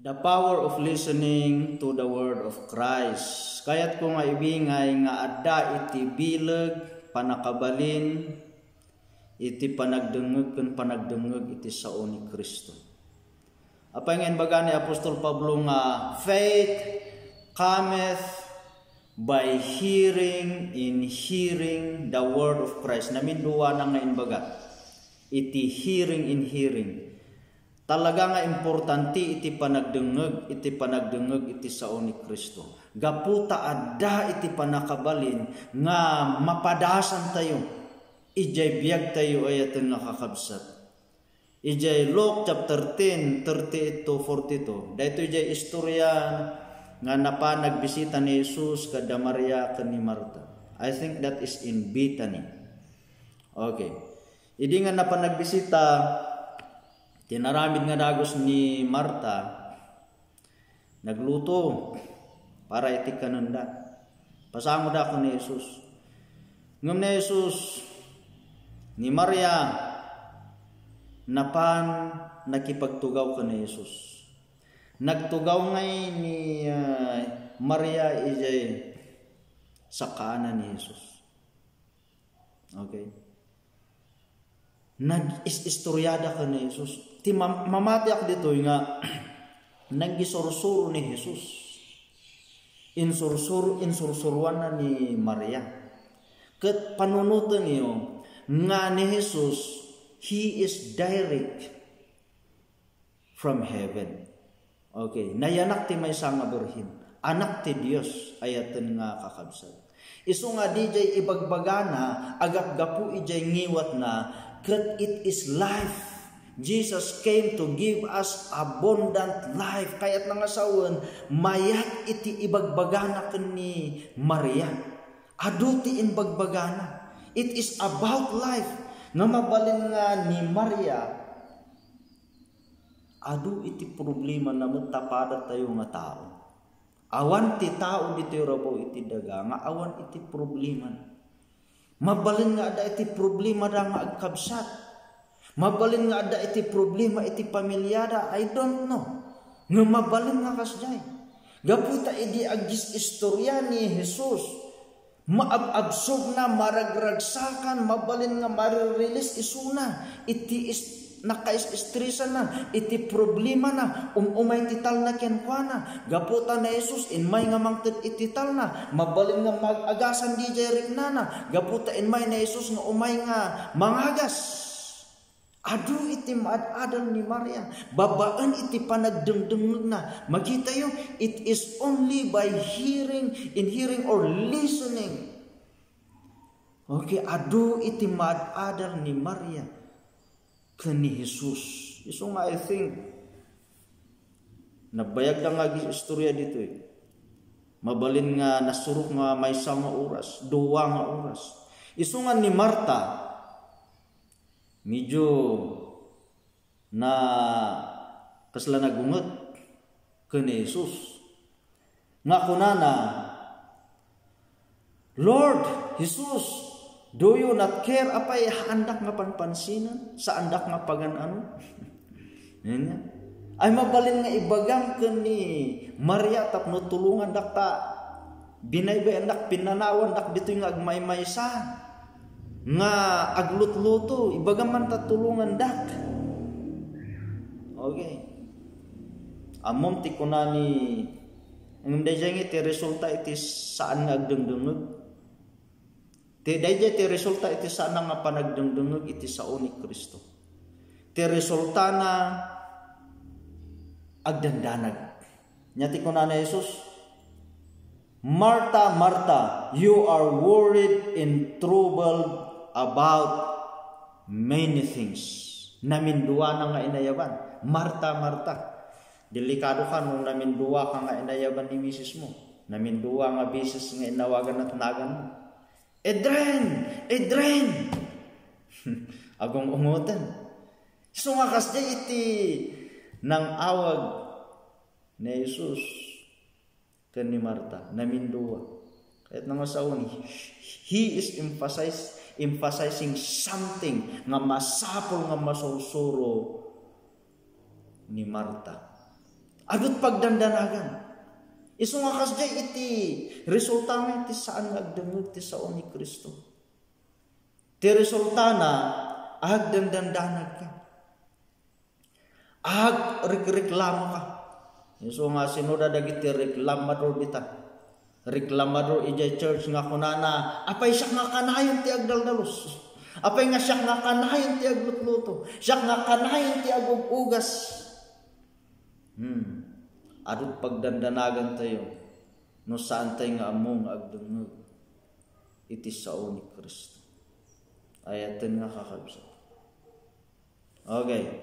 The power of listening to the word of Christ. Kaya't ko nga ibingay nga adda iti bilag panakabalin iti panagdengeg ken panagdengeg iti sao ni Kristo. Apay nga baga ni Apostol Pablo nga faith cometh by hearing in hearing the word of Christ. Namin duwa na nga inbaga iti hearing in hearing. Talaga nga importante iti panagdengeg iti sao ni Kristo. Gaputa adda iti panakabalin nga mapadasan tayo. Ijay biyag tayo ayaten nga kakabsat. Ijay Luke chapter 10, 38 to 42. Dahito ijay istorya nga nagbisita ni Jesus kada Maria ken ni Marta. I think that is in Bethany. Okay. Idi nga nagbisita tinaramid nga dagos ni Marta, nagluto para iti kananda. Pasango da ko ni Jesus. Ngam ni Jesus, ni Maria, napan nakipagtugaw ka ni Jesus. Nagtugaw ngay ni Maria ijay sa kanan ni Jesus. Okay. Nag-istoryada ka ni Jesus. Ti mamati ako dito nga nagisursuro ni Jesus. Insursuruan na ni Maria. Ket panunutan niyo nga ni Jesus, He is direct from heaven. Okay, nayanak ti may nga birhin. Anak ti Dios ayaten nga kakabsat. Isu nga DJ ibagbagana agap gapu ijay ngiwat na ket it is life. Jesus came to give us abundant life. Kaya't nangasawan, mayat iti ibagbagana ken ni Maria. Adu ti inbagbagana. It is about life. Nga mabalin nga ni Maria, adu iti problema na matapada tayo nga tao. Awan ti tao dito rabo iti daga, nga awan iti problema. Mabalin nga ada iti problema da nga agkabsat. Mabalin nga ada iti problema iti pamilyada, I don't know. Nga mabalin nga kasjay. Gaputa idi agis istorya ni Jesus. Maabsog na, maragragsakan, mabalin nga marirelis isuna. Iti nakaistresa na, iti problema na, umay tital na kenkwana. Gaputa na Jesus, inmay nga mangtid itital na, mabalin nga mag-agasan di jay riknana. Gaputa inmay na Jesus nga umay nga mangagas. Adu iti maad-adal ni Maria. Babaan iti panagdengdengeg na. Makita yung, it is only by hearing, in hearing or listening. Okay, adu iti maad-adal ni Maria kani Jesus. Iso nga I think, nabayag na nga istorya dito eh. Mabalin nga nasurok nga may nga oras, duwa nga oras. Iso nga ni Marta, medyo na kasla nagungot kani Jesus. Nga kunana, Lord, Jesus, do you not care apay andak nga panpansinan sa andak nga pagan-ano? Ay mabalin nga ibagang kani Maria tapno tulungan dakta binaybay andak pinanawan dak dito nga agmaymaysa. Nga aglutluto, ibagaman tatulungan dak. Okay. Amom ti kunani ang dayjay iti resulta iti saan nga agdengdengeg. Dayjay ti resulta iti saan nga panagdengdengeg iti sao ni Kristo. Ti resulta na agdandanag. Nya ti kunana Jesus, Marta, Marta, you are worried and troubled about many things. Namindua na nga inayaban. Marta, Marta. Delikado ka nung namindua ka nga inayaban ni misis mo. Namindua nga bisis nga inawagan at nagan mo. Edren! Edren! Agong umutan. So nga kasya iti nang awag ni Jesus kan ni Marta. Namindua. Kahit nang asawa ni, he is emphasizing something nga masapol nga masursuro ni Marta. Adot pagdandanagan. Isu nga kasjay iti resulta nga iti saan nga agdengeg ti sao ni Kristo. Ti resulta na agdandandanag ka. Reklamo ka. Isu nga sinuda dagiti reklamador dita. Reklamador ijay church nga kunana, apay siya nga kanayon ti agdaldalos. Apay nga siya nga kanayon ti aglutluto. Siya nga kanayon ti agugugas. Adot pagdandanagan tayo no saan tayo nga among agdengeg iti sao ni Kristo. Ayaten nga kakabsat. Okay.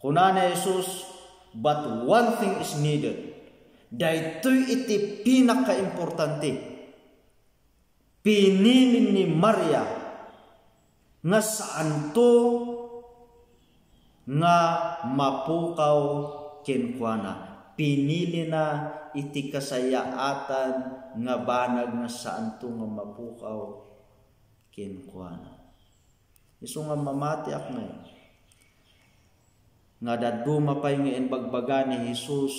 Kunana Jesus, but one thing is needed. Daytoy iti pinaka-importante. Pinili ni Maria nga saan to nga mapukaw kenkwana. Pinili na iti kasayaatan nga banag nga saan to nga mapukaw kenkwana. Isu nga mamati ak na nga daduma pay nga inbagbaga ni Jesus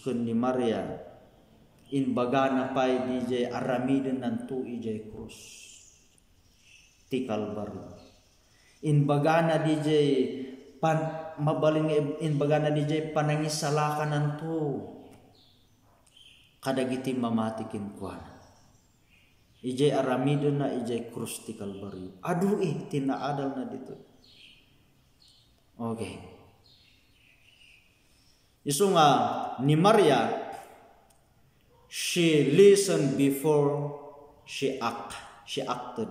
ken ni Maria, inbaga na pay DJ aramiden nanto ijay krus ti Kalbaryo. Inbaga na DJ mabaling inbaga na DJ panangisalakan nanto kadagiti mamati kenkwana. Ijay aramiden na ijay krus ti Kalbaryo. Adui tinaadal na dito. Okay. Isu nga ni Maria, she listened before she acted.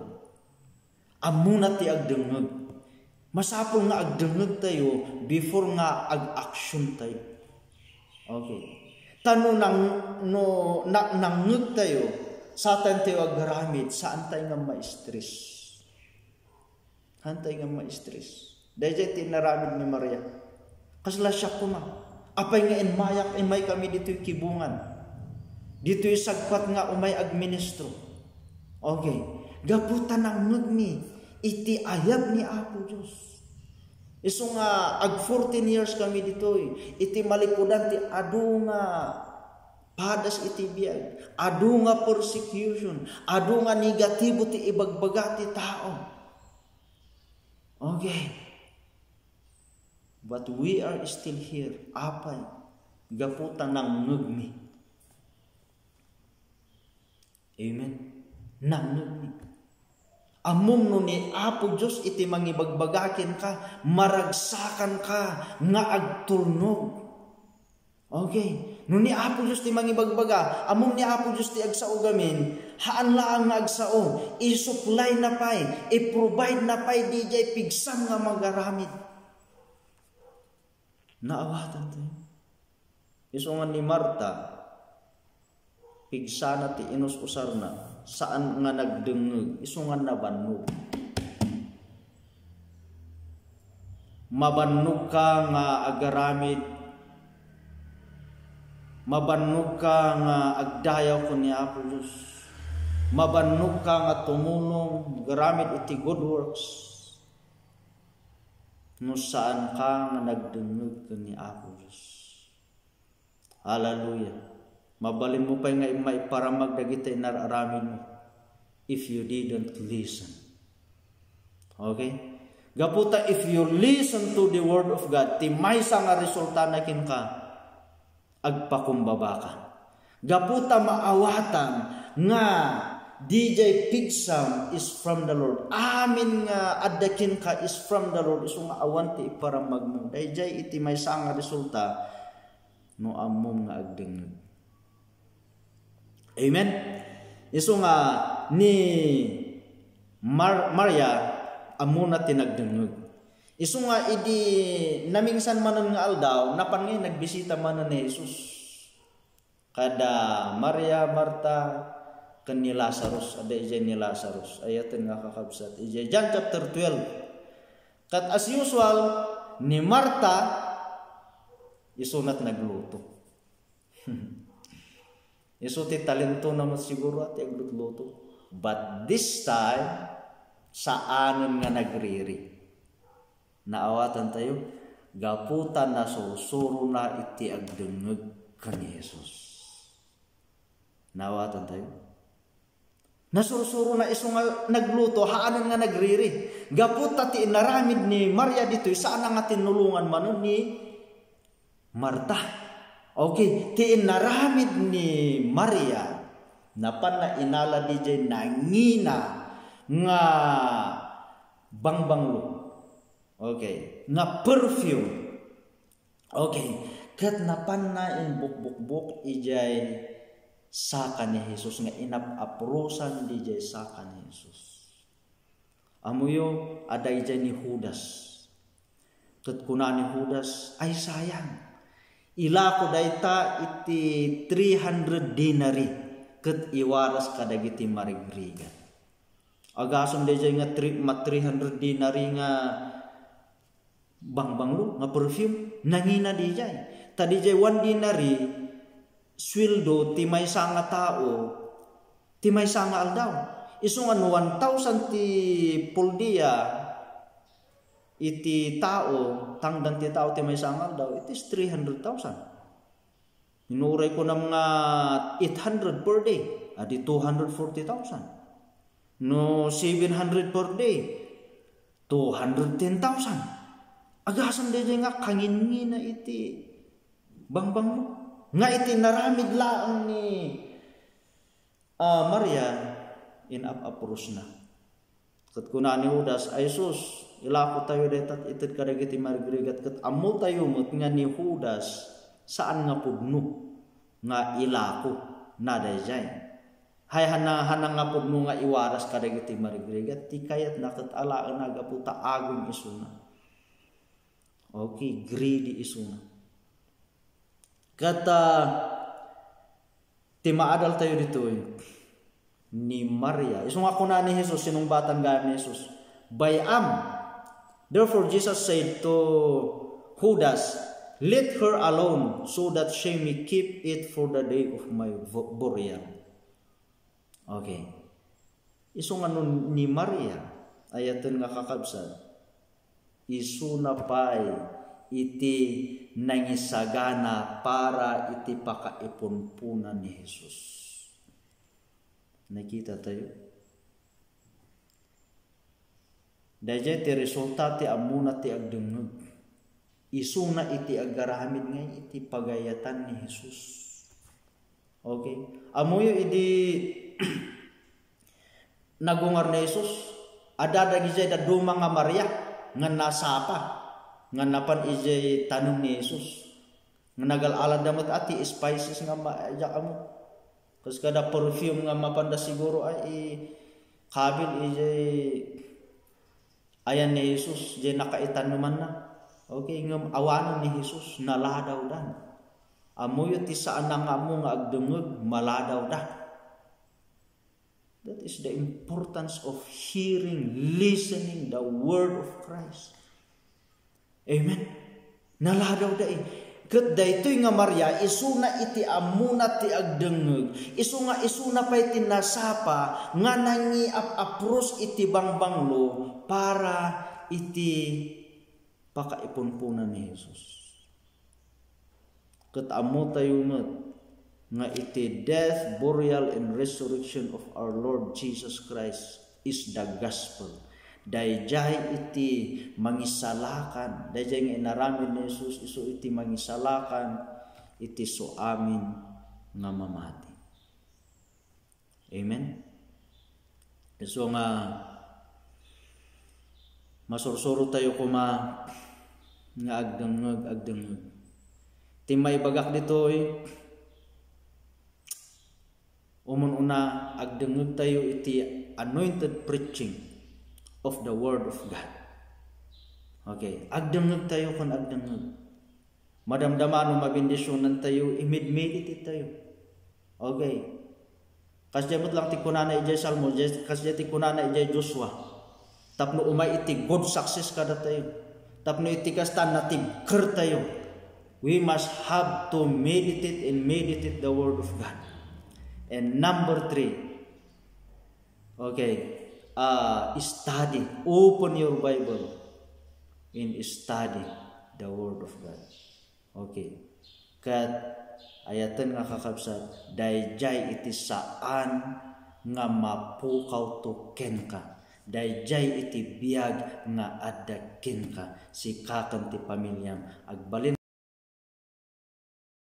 Amuna ti agdengeg. Masapol nga agdengeg tayo before nga ag-action tayo. Okay. Tano nangngeg tayo, saan tayo agaramid, saan tayo nga ma-stress. Saan tayo nga ma-stress. Dahil tinaramid ni Maria. Kasla siya kuma. Apay nga inmayak, inmay kami dito'y kibungan. Dito'y sagpat nga umay agministro. Okay. Gaputan ng ngagmi, iti ayab ni Apo Diyos. Isu nga, ag 14 years kami dito'y, iti malikudan ti adu nga padas iti biyag, adu nga persecution, adu nga negatibo ti ibagbaga ti tao. Okay. But we are still here. Apay, gaputan ng ngagmi. Amen. Nang ngagmi. Amom no ni Apo Diyos iti mangibagbagakin ka, maragsakan ka, nga agturnog. Okay. No ni Apo Diyos ti mangibagbaga, amom ni Apo Diyos ti agsao gamin, haan laang nga agsao, isupply na pay, i-provide na pay, DJ pigsam nga magaramid. Naawatan tayo. Isu nga ni Marta, pigsana ti inus usarna, saan nga nagdengeg, isu nga nabannog. Mabannog ka nga agaramid, mabannog ka nga agdayaw ko ni Apo Diyos, mabannog ka nga tumulong, garamid iti good works, no saan ka nga nagdengeg ni Apo Diyos. Hallelujah. Mabalin mo pa nga maiparamag dagiti nararamin mo if you didn't listen. Okay? Gaputa, if you listen to the word of God, ti maysa nga resulta na kin ka, agpakumbaba ka. Gaputa maawatan nga DJ pigsam is from the Lord. Amin nga addakin ka is from the Lord. Isu nga awan ti iparamag mo. Dayjay iti may nga resulta no amom nga agdengeg. Amen. Isu nga ni Maria amuna tinagdengeg. Isu nga idi namingsan manan nga aldaw napan nga nagbisita manan ni Jesus. Kada Maria, Marta, ken ni Lazarus, ada ijay ni Lazarus. Ayaten nga kakabsat. Ijay John chapter 12. Kat as usual, ni Marta, isunat nagluto. Isu ti talento naman siguro at agluto. But this time, saanin nga nagriri. Naawatan tayo. Gaputa na sursuro na iti agdengeg kan Jesus. Nawatan tayo. Nasursuro na iso nga nagluto, haanan nga nagriri. Gaputa ti inaramid ni Maria ditoy, saan nga tinulungan man ni Marta. Okay, ti inaramid ni Maria, napan na inala di jay nangina nga bangbanglo. Okay, nga perfume. Okay, kat napan na in buk ijay saka ni Jesus, nga inap-aprosan di jay saka ni Jesus. Amuyo ada ijay ni Judas. Kat kuna ni Judas, ay sayang. Ila ko dayta iti 300 dinari kat iwaras kadagiti marigrigan. Agasom di jay nga 300 dinari nga bangbanglo nga perfume nangina di jay. Tadi jay 1 dinari sweldo ti may nga tao, ti may nga aldaw. Isu nga 1,000 ti puldiya iti tao, tangdan ti tao ti may nga aldaw, it is 300,000. Inuray ko na mga 800 per day, adi 240,000. No 700 per day, 210,000. Agasan di nga kangin na iti bangbanglo. Nga iti naramid laang ni Maria inap-apros na. Kat kuna ni Judas, ay sus, ilako tayo detat itit kadagiti marigrigat. Kat amo tayo mot nga ni Judas, saan nga pudno nga ilako na dayjay. Hay hana nga pudno nga iwaras kadagiti marigrigat. Ti kayat na kat alaan nagaputa agong isuna. Okay, greedy isuna. Kata timaadal tayo dito ni Maria. Isong ako na ni Jesus, sinong batang ga ni Jesus. Bayam. Therefore Jesus said to Judas, let her alone so that she may keep it for the day of my burial. Okay. Isong ano ni Maria, ayatan nga kakabsat. Isu na pay iti nangisagana para iti pakaipunpunan ni Jesus. Nakita tayo? Dahil ti resulta ti amuna ti agdungog. Isu na iti agarahamid ngay iti pagayatan ni Jesus. Okay? Amuyo iti nagungar ni Jesus. Adadagi jay da dumang nga Maria nga nasapa nga napan ijay tanong ni Jesus nga nagal-alad damat ati spices nga maajak mo kas kada perfume nga mapanda siguro ay kabil ijay ayan ni Jesus jay nakaitan naman na. Okay, nga awanan ni Jesus naladaw dan amuyo ti saan nga mo nga agdungog maladaw da. That is the importance of hearing, listening the word of Christ. Amen. Naladaw da Kat daytoy nga Maria, isu na iti amuna ti agdengeg. Isu na pa iti nasapa, nga nangi apros iti bangbanglo para iti pakaipunpunan ni Jesus. Kat amo tayo nga iti death, burial, and resurrection of our Lord Jesus Christ is the gospel. Dayjay iti mangisalakan, dayjay nga inaramid ni Jesus, isu iti mangisalakan, iti so amin nga mamati. Amen? So nga masursuro tayo kuma nga agdengeg. Ti may bagak dito una agdengeg tayo iti anointed preaching of the word of God. Okay, agdengeg tayo kon agdengeg. Madamdaman o mabindisyonan tayo, imid-meditate tayo. Okay. Kasjamot lang ti kunana ijay Salmo, kasjay ti kunana ijay Joshua. Tapno umay iti good success kada tayo. Tapno iti kastan na tigker tayo. We must have to meditate the word of God. And number 3, okay, study. Open your Bible and study the word of God. Okay. Kat ayatan nga kakabsat, dayjay iti saan nga mapukaw to ken ka. Dayjay iti biyag nga adda ken ka. Si kakan ti pamilyam agbalin